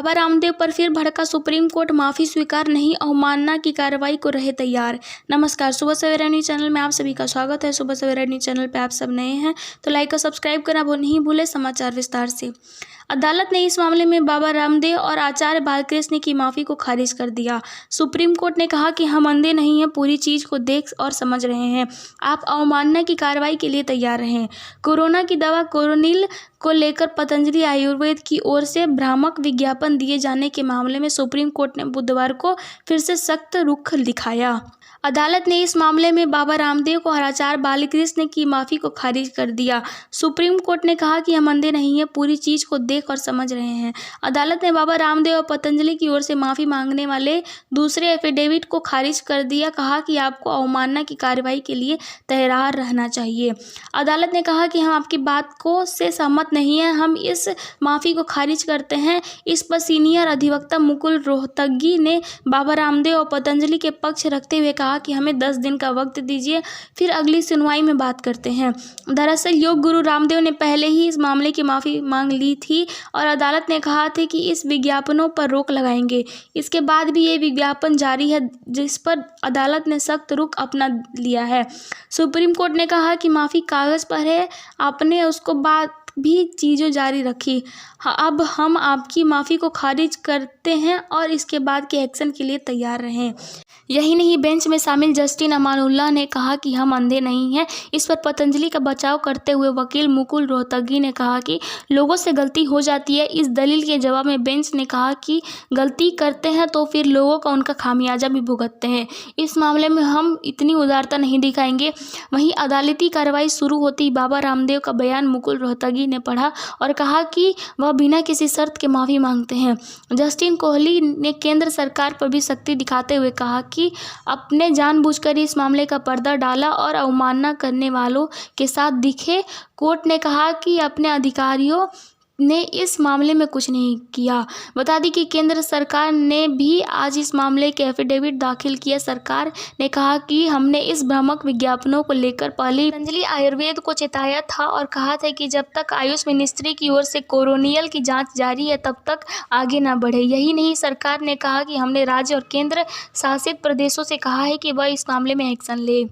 बाबा रामदेव पर फिर भड़का सुप्रीम कोर्ट, माफी स्वीकार नहीं, अवमानना की कार्रवाई को रहे तैयार। नमस्कार, सुबह सवेरा न्यूज चैनल में आप सभी का स्वागत है। सुबह सवेरा न्यूज चैनल पे आप सब नए हैं तो लाइक और सब्सक्राइब करना नहीं भूले। समाचार विस्तार से। अदालत ने इस मामले में बाबा रामदेव और आचार्य बालकृष्ण की माफी को खारिज कर दिया। सुप्रीम कोर्ट ने कहा कि हम अंधे नहीं हैं, पूरी चीज को देख और समझ रहे हैं। आप अवमानना की कार्रवाई के लिए तैयार रहें। कोरोना की दवा कोरोनिल को लेकर पतंजलि आयुर्वेद की ओर से भ्रामक विज्ञापन दिए जाने के मामले में सुप्रीम कोर्ट ने बुधवार को फिर से सख्त रुख दिखाया। अदालत ने इस मामले में बाबा रामदेव को और आचार्य बालकृष्ण की माफी को खारिज कर दिया। सुप्रीम कोर्ट ने कहा कि हम अंधे नहीं हैं, पूरी चीज को देख और समझ रहे हैं। अदालत ने बाबा रामदेव और पतंजलि की ओर से माफी मांगने वाले दूसरे एफिडेविट को खारिज कर दिया। कहा कि आपको अवमानना की कार्रवाई के लिए तैयार रहना चाहिए। अदालत ने कहा कि हम आपकी बात को से सहमत नहीं हैं, हम इस माफी को खारिज करते हैं। इस पर सीनियर अधिवक्ता मुकुल रोहतगी ने बाबा रामदेव और पतंजलि के पक्ष रखते हुए कहा कि हमें 10 दिन का वक्त दीजिए, फिर अगली सुनवाई में बात करते हैं। दरअसल योग गुरु रामदेव ने पहले ही इस मामले की माफी मांग ली थी और अदालत ने कहा था कि इस विज्ञापनों पर रोक लगाएंगे। इसके बाद भी ये विज्ञापन जारी है, जिस पर अदालत ने सख्त रुख अपना लिया है। सुप्रीम कोर्ट ने कहा कि माफी कागज पर है, आपने उसको बाद भी चीज़ें जारी रखी। अब हम आपकी माफ़ी को खारिज करते हैं और इसके बाद के एक्शन के लिए तैयार रहें। यही नहीं, बेंच में शामिल जस्टिस अमानुल्लाह ने कहा कि हम अंधे नहीं हैं। इस पर पतंजलि का बचाव करते हुए वकील मुकुल रोहतगी ने कहा कि लोगों से गलती हो जाती है। इस दलील के जवाब में बेंच ने कहा कि गलती करते हैं तो फिर लोगों का उनका खामियाजा भी भुगतते हैं। इस मामले में हम इतनी उदारता नहीं दिखाएंगे। वहीं अदालती कार्रवाई शुरू होती ही बाबा रामदेव का बयान मुकुल रोहतगी ने पढ़ा और कहा कि वह बिना किसी शर्त के माफ़ी मांगते हैं। जस्टिस कोहली ने केंद्र सरकार पर भी सख्ती दिखाते हुए कहा कि अपने जानबूझकर इस मामले का पर्दा डाला और अवमानना करने वालों के साथ दिखे। कोर्ट ने कहा कि अपने अधिकारियों ने इस मामले में कुछ नहीं किया। बता दी कि केंद्र सरकार ने भी आज इस मामले के एफिडेविट दाखिल किया। सरकार ने कहा कि हमने इस भ्रामक विज्ञापनों को लेकर पहले पतंजलि आयुर्वेद को चेताया था और कहा था कि जब तक आयुष मिनिस्ट्री की ओर से कोरोनियल की जांच जारी है तब तक आगे ना बढ़े। यही नहीं, सरकार ने कहा कि हमने राज्य और केंद्र शासित प्रदेशों से कहा है कि वह इस मामले में एक्शन ले।